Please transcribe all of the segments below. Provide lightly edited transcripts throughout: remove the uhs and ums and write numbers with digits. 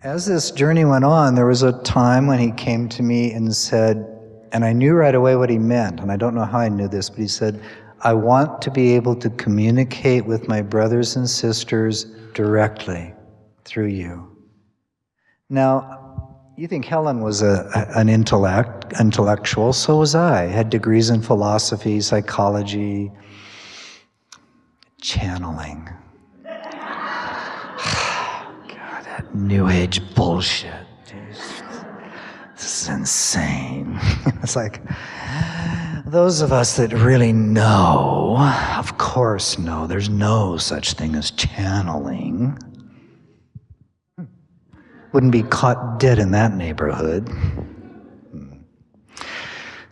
As this journey went on, there was a time when he came to me and said, and I knew right away what he meant, and I don't know how I knew this, but he said, I want to be able to communicate with my brothers and sisters directly through you. Now, you think Helen was an intellectual, so was I. Had degrees in philosophy, psychology, channeling. God, that New Age bullshit. This is insane. It's like, those of us that really know, of course know, there's no such thing as channeling. Wouldn't be caught dead in that neighborhood.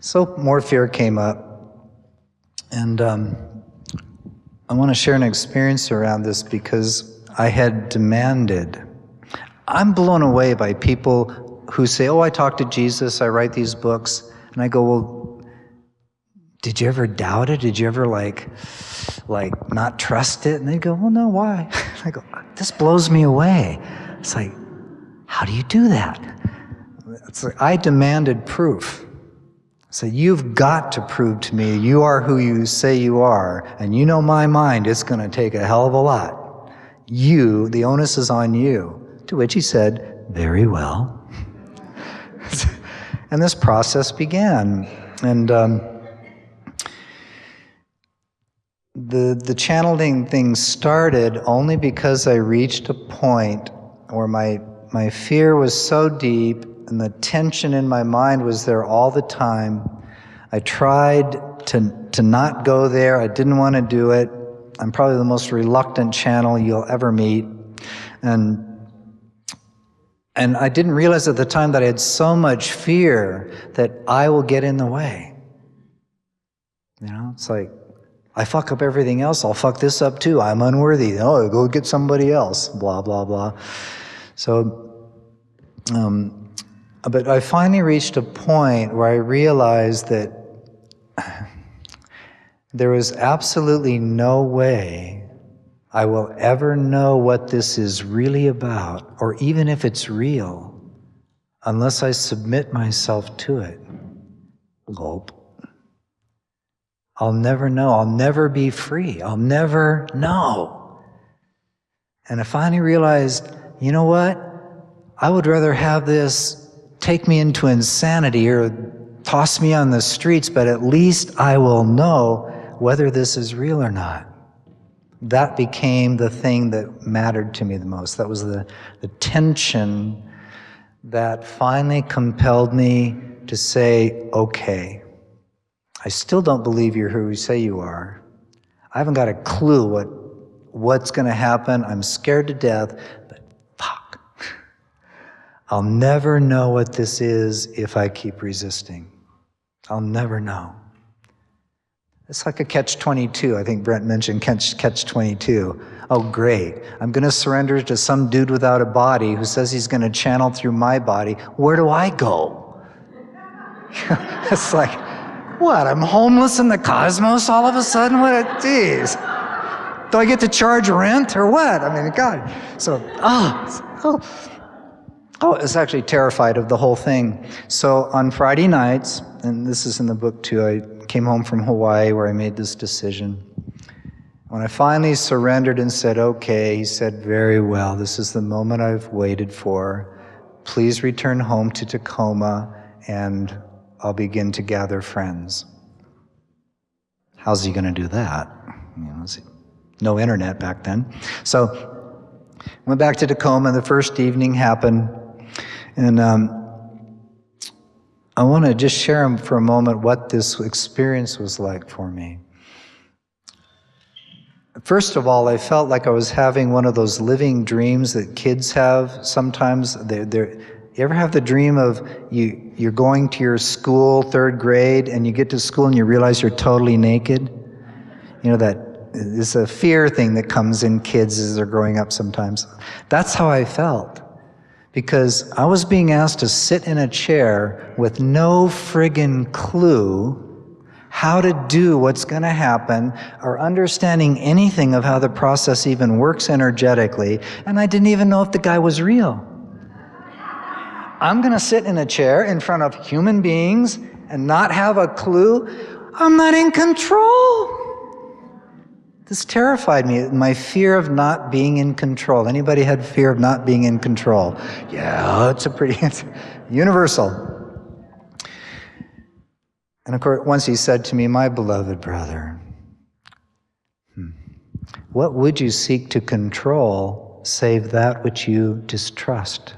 So more fear came up. And I want to share an experience around this because I had demanded. I'm blown away by people who say, oh, I talk to Jesus, I write these books. And I go, well, did you ever doubt it? Did you ever like not trust it? And they go, well, no, why? I go, this blows me away. It's like, how do you do that? It's like, I demanded proof. So you've got to prove to me you are who you say you are, and you know my mind, it's going to take a hell of a lot. You, the onus is on you. To which he said, very well. And this process began. And the channeling thing started only because I reached a point where my fear was so deep and the tension in my mind was there all the time. I tried to not go there. I didn't want to do it. I'm probably the most reluctant channel you'll ever meet. And I didn't realize at the time that I had so much fear that I will get in the way. You know, it's like, I fuck up everything else, I'll fuck this up too. I'm unworthy. Oh, go get somebody else. Blah, blah, blah. So, but I finally reached a point where I realized that there was absolutely no way I will ever know what this is really about, or even if it's real, unless I submit myself to it. Gulp. I'll never know. I'll never be free. I'll never know. And I finally realized, you know what? I would rather have this take me into insanity or toss me on the streets, but at least I will know whether this is real or not. That became the thing that mattered to me the most. That was the tension that finally compelled me to say, okay, I still don't believe you're who you say you are. I haven't got a clue what's going to happen. I'm scared to death, but fuck. I'll never know what this is if I keep resisting. I'll never know. It's like a catch-22. I think Brent mentioned catch-22. Oh, great. I'm going to surrender to some dude without a body who says he's going to channel through my body. Where do I go? It's like, what? I'm homeless in the cosmos all of a sudden? What? Geez. Do I get to charge rent or what? I mean, God. So, I was actually terrified of the whole thing. So on Friday nights, and this is in the book too, I came home from Hawaii where I made this decision. When I finally surrendered and said, okay, he said, very well, this is the moment I've waited for. Please return home to Tacoma and I'll begin to gather friends. How's he going to do that? You know, no internet back then. So went back to Tacoma, the first evening happened, and I want to just share for a moment what this experience was like for me. First of all, I felt like I was having one of those living dreams that kids have sometimes. You ever have the dream of you're going to your school, 3rd grade, and you get to school and you realize you're totally naked? You know, that it's a fear thing that comes in kids as they're growing up sometimes. That's how I felt. Because I was being asked to sit in a chair with no friggin' clue how to do what's going to happen or understanding anything of how the process even works energetically, and I didn't even know if the guy was real. I'm going to sit in a chair in front of human beings and not have a clue. I'm not in control. This terrified me, my fear of not being in control. Anybody had fear of not being in control? Yeah, it's universal. And of course, once he said to me, my beloved brother, what would you seek to control save that which you distrust?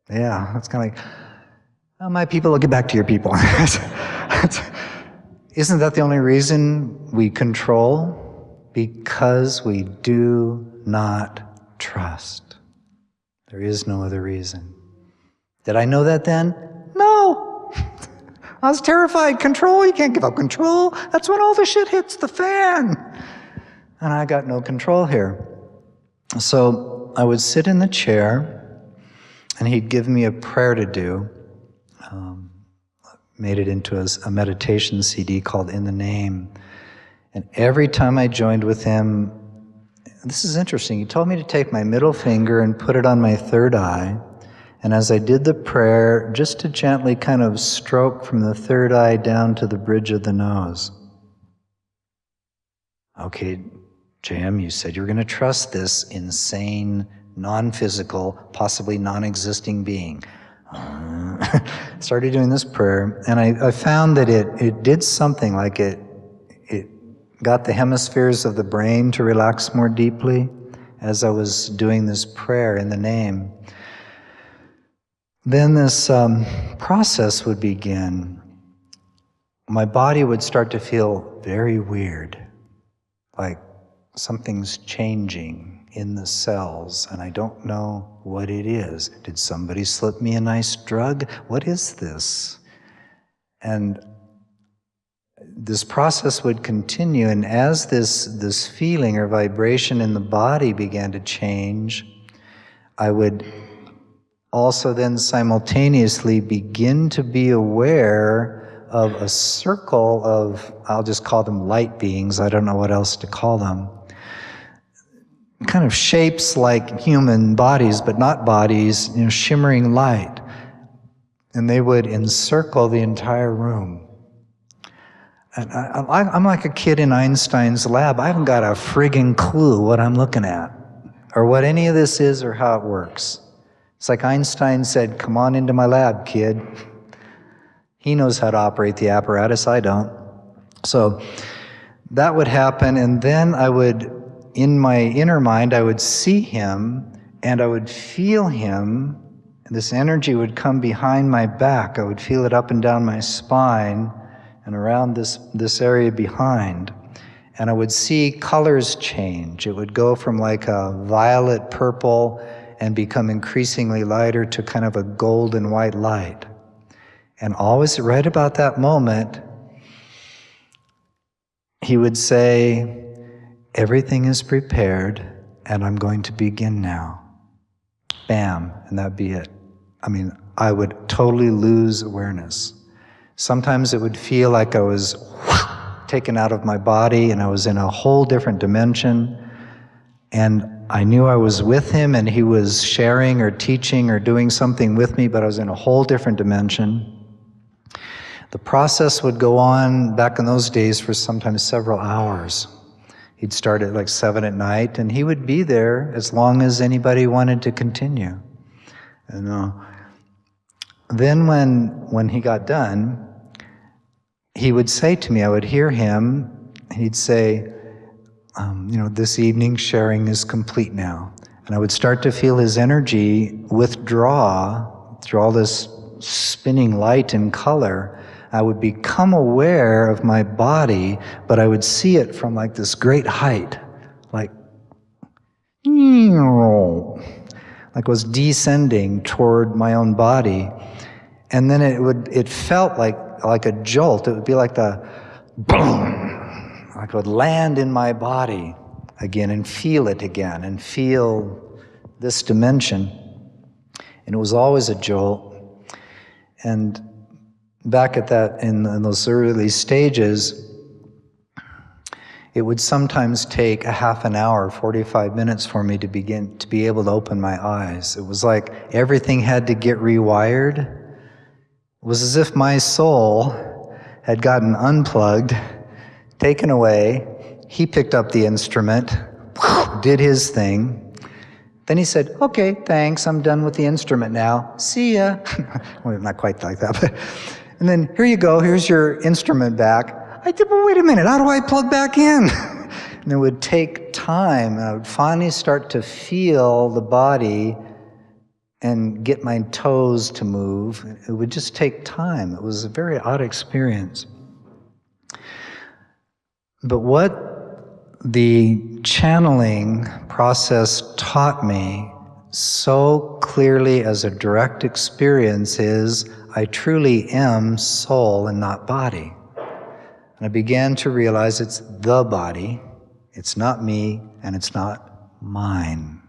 Yeah, it's kind of like, oh, my people, will get back to your people. Isn't that the only reason we control? Because we do not trust. There is no other reason. Did I know that then? No. I was terrified. Control, you can't give up control. That's when all the shit hits the fan. And I got no control here. So I would sit in the chair, and he'd give me a prayer to do. Made it into a meditation CD called In the Name. And every time I joined with him, this is interesting, he told me to take my middle finger and put it on my third eye. And as I did the prayer, just to gently kind of stroke from the third eye down to the bridge of the nose. Okay, Jayem, you said you were going to trust this insane, non-physical, possibly non-existing being. Started doing this prayer, and I found that it did something, like it got the hemispheres of the brain to relax more deeply as I was doing this prayer in the name. Then this process would begin. My body would start to feel very weird, like something's changing in the cells, and I don't know what it is. Did somebody slip me a nice drug? What is this? And this process would continue, and as this feeling or vibration in the body began to change, I would also then simultaneously begin to be aware of a circle of, I'll just call them light beings, I don't know what else to call them, kind of shapes like human bodies, but not bodies, shimmering light. And they would encircle the entire room. And I'm like a kid in Einstein's lab. I haven't got a friggin' clue what I'm looking at, or what any of this is, or how it works. It's like Einstein said, come on into my lab, kid. He knows how to operate the apparatus, I don't. So that would happen, and then I would, in my inner mind, I would see him, and I would feel him, and this energy would come behind my back. I would feel it up and down my spine, and around this area behind. And I would see colors change. It would go from like a violet purple and become increasingly lighter to kind of a golden white light. And always right about that moment, he would say, everything is prepared, and I'm going to begin now. Bam, and that'd be it. I mean, I would totally lose awareness. Sometimes it would feel like I was taken out of my body and I was in a whole different dimension, and I knew I was with him and he was sharing or teaching or doing something with me, but I was in a whole different dimension. The process would go on back in those days for sometimes several hours. He'd start at like 7 at night, and he would be there as long as anybody wanted to continue. And then when he got done, he would say to me, I would hear him, he'd say, this evening sharing is complete now. And I would start to feel his energy withdraw through all this spinning light and color. I would become aware of my body, but I would see it from like this great height, like it was descending toward my own body. And then it felt like a jolt. It would be like the boom, like it would land in my body again and feel it again and feel this dimension. And it was always a jolt. And back at that, in those early stages, it would sometimes take a half an hour, 45 minutes for me to be able to open my eyes. It was like everything had to get rewired. It was as if my soul had gotten unplugged, taken away. He picked up the instrument, did his thing. Then he said, okay, thanks, I'm done with the instrument now. See ya. Well, not quite like that, but. And then, here you go, here's your instrument back. I did, but wait a minute, how do I plug back in? And it would take time, and I would finally start to feel the body and get my toes to move. It would just take time. It was a very odd experience. But what the channeling process taught me so clearly as a direct experience is I truly am soul and not body. And I began to realize it's the body, it's not me, and it's not mine.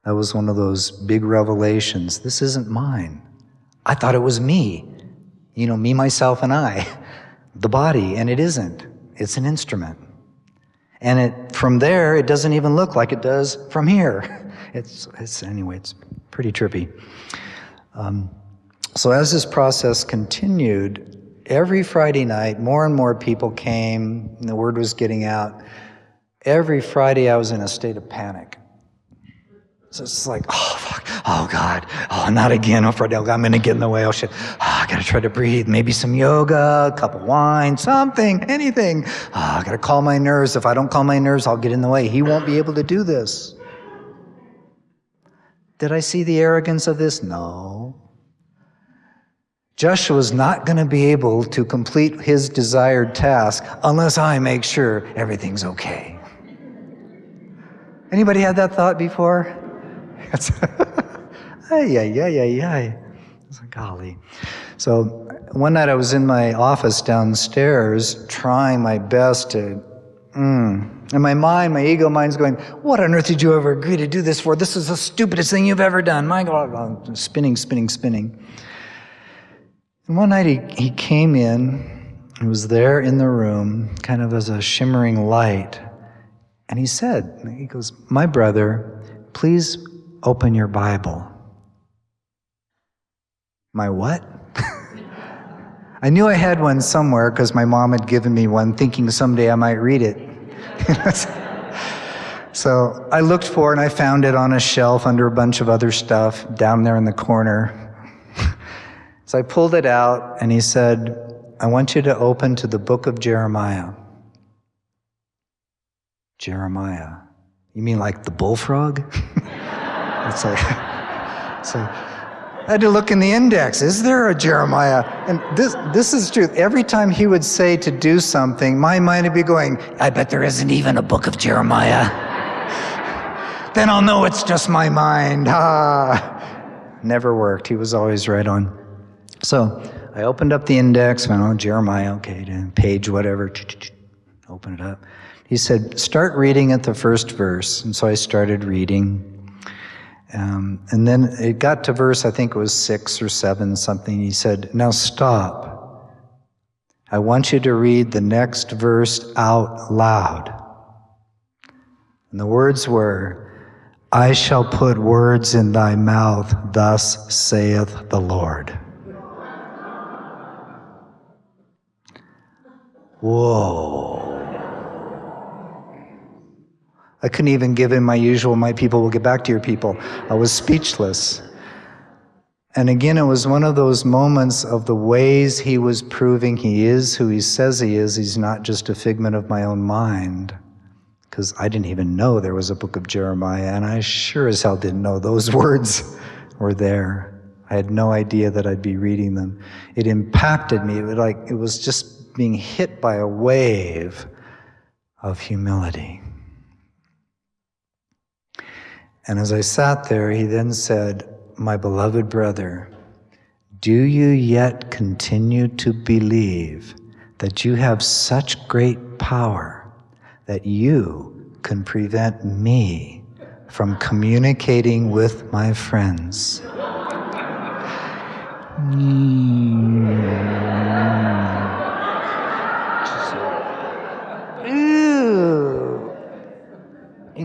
That was one of those big revelations. This isn't mine. I thought it was me. You know, me, myself, and I. The body, and it isn't. It's an instrument. And from there, it doesn't even look like it does from here. Anyway, it's pretty trippy. So as this process continued, every Friday night, more and more people came, and the word was getting out. Every Friday, I was in a state of panic. So it's like, oh, fuck, oh, God, oh, not again, oh, Friday, I'm going to get in the way, oh, shit, oh, I got to try to breathe, maybe some yoga, a cup of wine, something, anything. Oh, I got to calm my nerves. If I don't calm my nerves, I'll get in the way. He won't be able to do this. Did I see the arrogance of this? No. Joshua's not going to be able to complete his desired task unless I make sure everything's okay. Anybody had that thought before? Ay. It's like, golly. So one night I was in my office downstairs trying my best to, and my ego mind's going, what on earth did you ever agree to do this for? This is the stupidest thing you've ever done. My God, spinning. And one night he came in, he was there in the room, kind of as a shimmering light, and he goes, my brother, please open your Bible. My what? I knew I had one somewhere because my mom had given me one thinking someday I might read it. So I looked for it and I found it on a shelf under a bunch of other stuff down there in the corner. So I pulled it out and he said, I want you to open to the book of Jeremiah. Jeremiah. You mean like the bullfrog? It's like, so I had to look in the index. Is there a Jeremiah? And this is true. Every time he would say to do something, my mind would be going, I bet there isn't even a book of Jeremiah. Then I'll know it's just my mind. Never worked. He was always right on. So I opened up the index, went, oh, Jeremiah, okay, page whatever, open it up. He said, start reading at the first verse. And so I started reading. And then it got to verse, I think it was 6 or 7, something. He said, now stop. I want you to read the next verse out loud. And the words were, I shall put words in thy mouth, thus saith the Lord. Whoa. I couldn't even give him my usual, my people will get back to your people. I was speechless. And again, it was one of those moments of the ways he was proving he is who he says he is. He's not just a figment of my own mind. Because I didn't even know there was a book of Jeremiah, and I sure as hell didn't know those words were there. I had no idea that I'd be reading them. It impacted me. It was just being hit by a wave of humility. And as I sat there, he then said, my beloved brother, do you yet continue to believe that you have such great power that you can prevent me from communicating with my friends?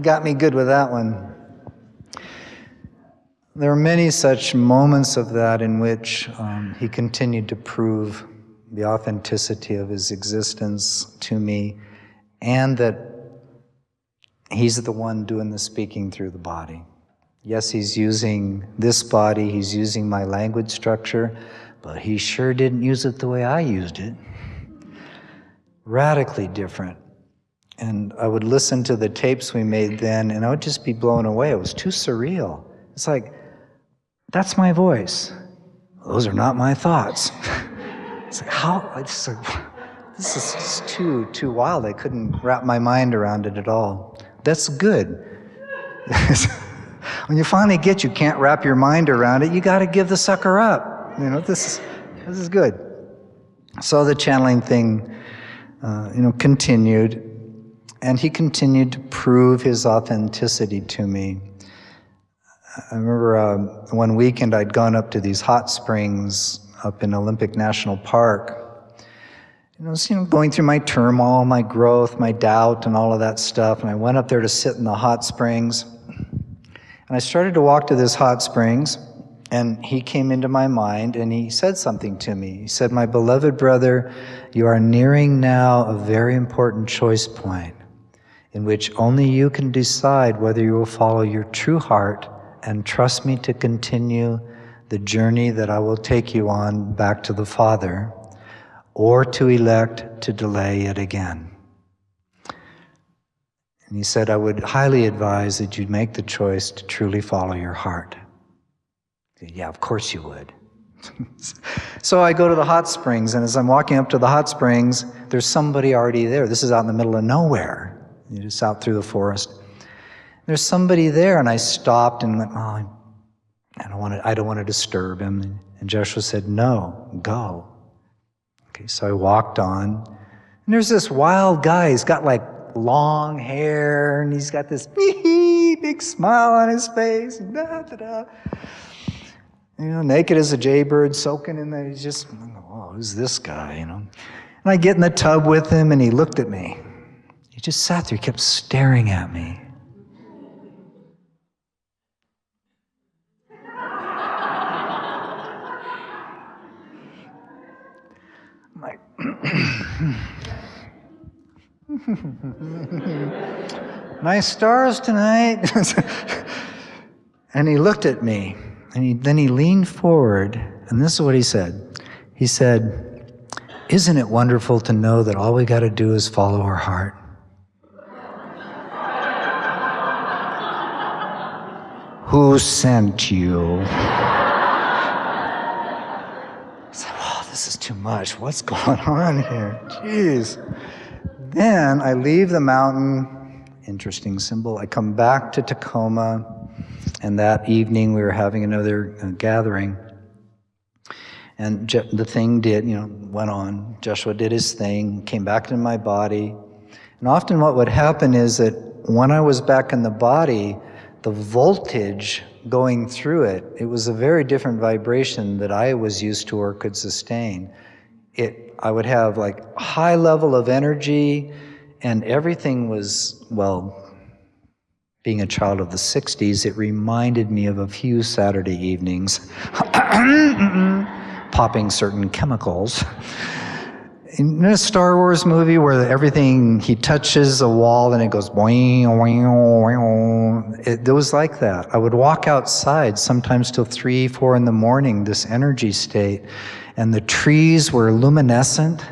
got me good with that one. There are many such moments of that in which he continued to prove the authenticity of his existence to me, and that he's the one doing the speaking through the body. Yes, he's using this body, he's using my language structure, but he sure didn't use it the way I used it. Radically different. And I would listen to the tapes we made then, and I would just be blown away. It was too surreal. It's like, that's my voice. Those are not my thoughts. It's like, how? It's like, this is just too wild. I couldn't wrap my mind around it at all. That's good. When you finally get, you can't wrap your mind around it, you got to give the sucker up. You know, this is good. So the channeling thing, continued, and he continued to prove his authenticity to me. I remember one weekend I'd gone up to these hot springs up in Olympic National Park. I was, going through my turmoil, my growth, my doubt, and all of that stuff. And I went up there to sit in the hot springs. And I started to walk to this hot springs, and he came into my mind, and he said something to me. He said, "My beloved brother, you are nearing now a very important choice point in which only you can decide whether you will follow your true heart and trust me to continue the journey that I will take you on back to the Father, or to elect to delay it again." And he said, "I would highly advise that you make the choice to truly follow your heart." Yeah, of course you would. So I go to the hot springs, and as I'm walking up to the hot springs, there's somebody already there. This is out in the middle of nowhere, just out through the forest. There's somebody there, and I stopped and went, "Oh, I don't want to disturb him." And Jeshua said, "No, go." Okay, so I walked on, and there's this wild guy. He's got like long hair, and he's got this big smile on his face, and naked as a jaybird, soaking in there. He's just, oh, who's this guy, And I get in the tub with him, and he looked at me. He just sat there, he kept staring at me. I'm like, nice stars tonight. And he looked at me, and then he leaned forward, and this is what he said. He said, "Isn't it wonderful to know that all we got to do is follow our heart?" Who sent you? I said, "Oh, this is too much. What's going on here? Jeez." Then I leave the mountain, interesting symbol. I come back to Tacoma, and that evening we were having another gathering. And the thing went on. Jeshua did his thing, came back into my body. And often what would happen is that when I was back in the body, the voltage going through it was a very different vibration that I was used to or could sustain. I would have like high level of energy, and everything was, being a child of the 60s, it reminded me of a few Saturday evenings popping certain chemicals. In a Star Wars movie where everything, he touches a wall and it goes boing, boing, boing. It was like that. I would walk outside sometimes till 3, 4 in the morning, this energy state, and the trees were luminescent,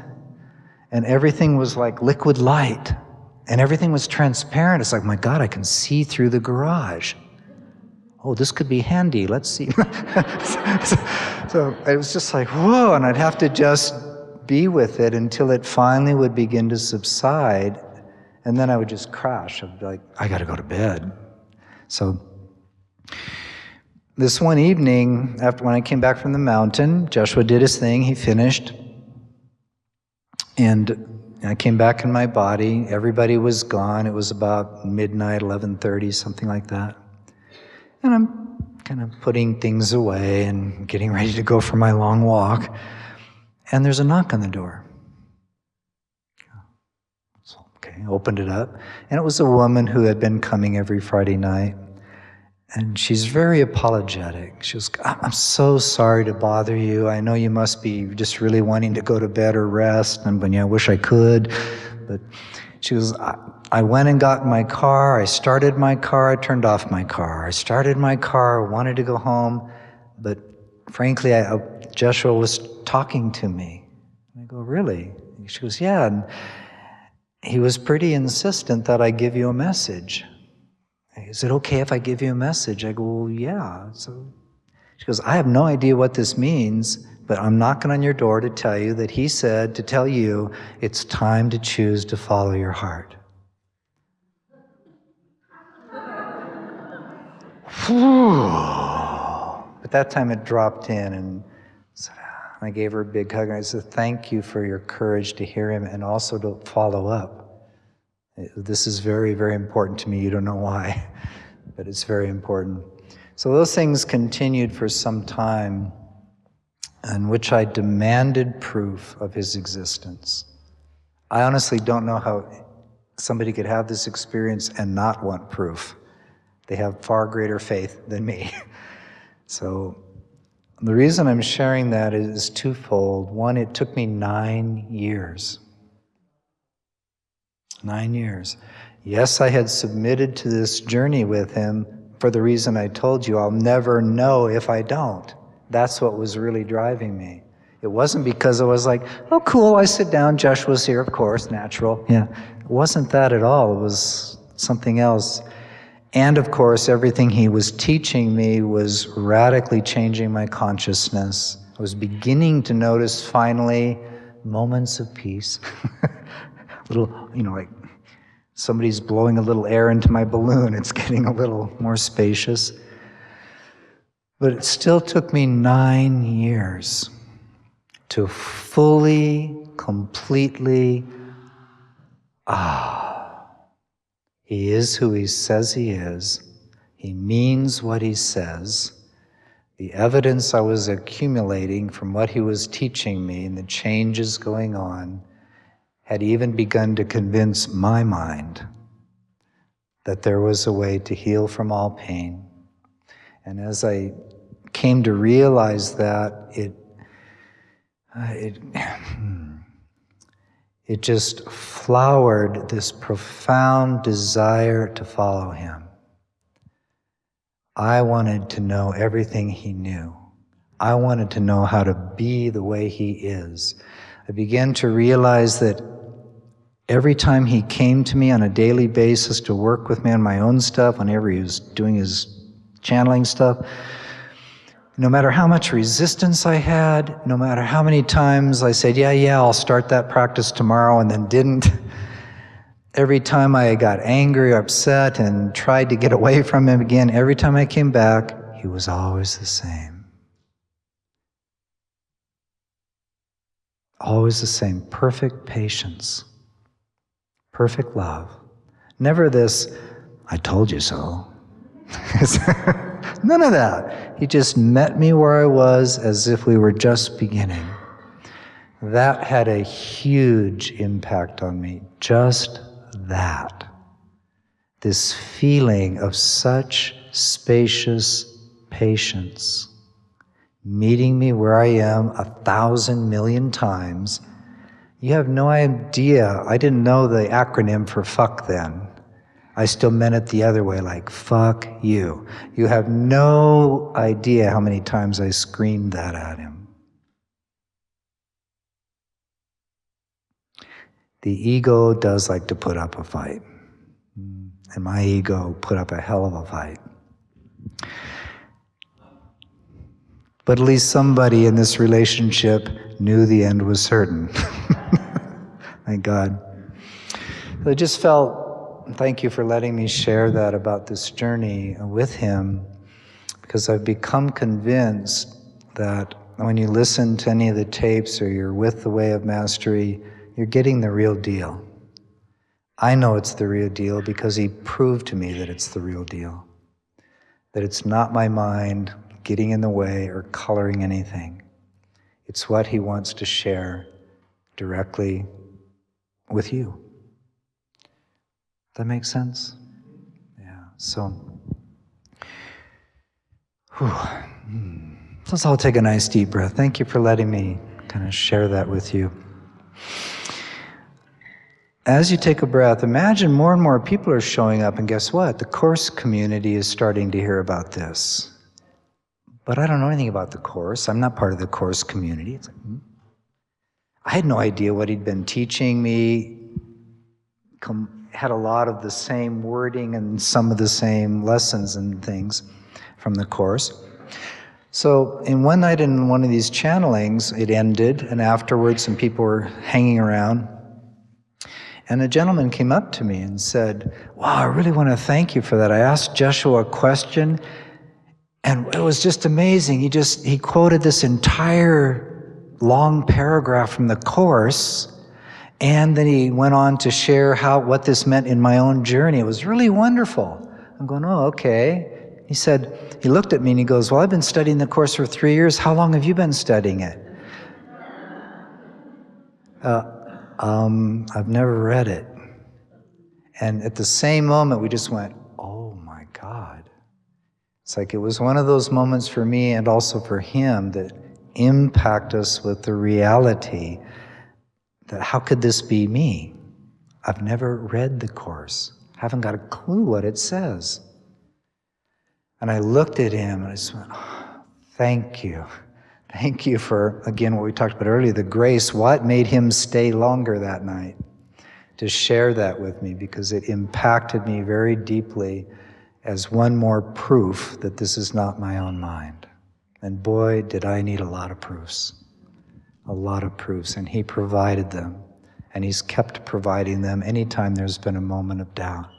and everything was like liquid light, and everything was transparent. It's like, my God, I can see through the garage. Oh, this could be handy. Let's see. So it was just like, whoa, and I'd have to just be with it until it finally would begin to subside, and then I would just crash. I'd be like, I got to go to bed. So this one evening, when I came back from the mountain, Jeshua did his thing, he finished, and I came back in my body. Everybody was gone. It was about midnight, 11:30, something like that. And I'm kind of putting things away and getting ready to go for my long walk. And there's a knock on the door. So, okay. I opened it up, and it was a woman who had been coming every Friday night. And she's very apologetic. She goes, I'm so sorry to bother you. I know you must be just really wanting to go to bed or rest. And I wish I could. But she goes, I went and got in my car. I started my car. I turned off my car. I started my car. I wanted to go home. But frankly, Jeshua was talking to me. I go, really? She goes, yeah. And he was pretty insistent that I give you a message. Is it okay if I give you a message? I go, well, yeah. So she goes, I have no idea what this means, but I'm knocking on your door to tell you that he said to tell you it's time to choose to follow your heart. At that time it dropped in, and I gave her a big hug, and I said, thank you for your courage to hear him and also to follow up. This is very, very important to me. You don't know why, but it's very important. So those things continued for some time, in which I demanded proof of his existence. I honestly don't know how somebody could have this experience and not want proof. They have far greater faith than me. So the reason I'm sharing that is twofold. One, it took me 9 years. 9 years. Yes, I had submitted to this journey with him for the reason I told you. I'll never know if I don't. That's what was really driving me. It wasn't because I was like, oh, cool, I sit down, Joshua's here, of course, natural. Yeah, it wasn't that at all. It was something else. And of course, everything he was teaching me was radically changing my consciousness. I was beginning to notice, finally, moments of peace. Little, like somebody's blowing a little air into my balloon. It's getting a little more spacious. But it still took me 9 years to fully, completely, he is who he says he is. He means what he says. The evidence I was accumulating from what he was teaching me and the changes going on had even begun to convince my mind that there was a way to heal from all pain. And as I came to realize that, it just flowered this profound desire to follow him. I wanted to know everything he knew. I wanted to know how to be the way he is. I began to realize that every time he came to me on a daily basis to work with me on my own stuff, whenever he was doing his channeling stuff, no matter how much resistance I had, no matter how many times I said, yeah, I'll start that practice tomorrow, and then didn't, every time I got angry or upset and tried to get away from him again, every time I came back, he was always the same. Always the same. Perfect patience. Perfect love. Never this, I told you so. None of that. He just met me where I was as if we were just beginning. That had a huge impact on me. Just that. This feeling of such spacious patience, meeting me where I am 1,000 million times. You have no idea. I didn't know the acronym for fuck then. I still meant it the other way, like, fuck you. You have no idea how many times I screamed that at him. The ego does like to put up a fight. And my ego put up a hell of a fight. But at least somebody in this relationship knew the end was certain. Thank God. I just felt, thank you for letting me share that about this journey with him, because I've become convinced that when you listen to any of the tapes or you're with the Way of Mastery, you're getting the real deal. I know it's the real deal because he proved to me that it's the real deal. That it's not my mind getting in the way or coloring anything. It's what he wants to share directly with you. that make sense? Yeah, so, let's all take a nice deep breath. Thank you for letting me kind of share that with you. As you take a breath, imagine more and more people are showing up, and guess what? The Course community is starting to hear about this. But I don't know anything about the Course. I'm not part of the Course community. It's like, I had no idea what he'd been teaching me. Had a lot of the same wording and some of the same lessons and things from the Course. So in one night in one of these channelings, it ended, and afterwards some people were hanging around. And a gentleman came up to me and said, wow, I really want to thank you for that. I asked Jeshua a question, and it was just amazing. He quoted this entire long paragraph from the Course, and then he went on to share what this meant in my own journey. It was really wonderful. I'm going, oh, okay. He looked at me and he goes, well, I've been studying the Course for 3 years. How long have you been studying it? I've never read it. And at the same moment, we just went, oh my God. It's like it was one of those moments for me and also for him that impact us with the reality that how could this be me? I've never read the Course. Haven't got a clue what it says. And I looked at him and I just went, oh, thank you. Thank you for, again, what we talked about earlier, the grace. What made him stay longer that night to share that with me? Because it impacted me very deeply as one more proof that this is not my own mind. And boy, did I need a lot of proofs. A lot of proofs. And he provided them. And he's kept providing them anytime there's been a moment of doubt.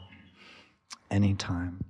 Anytime.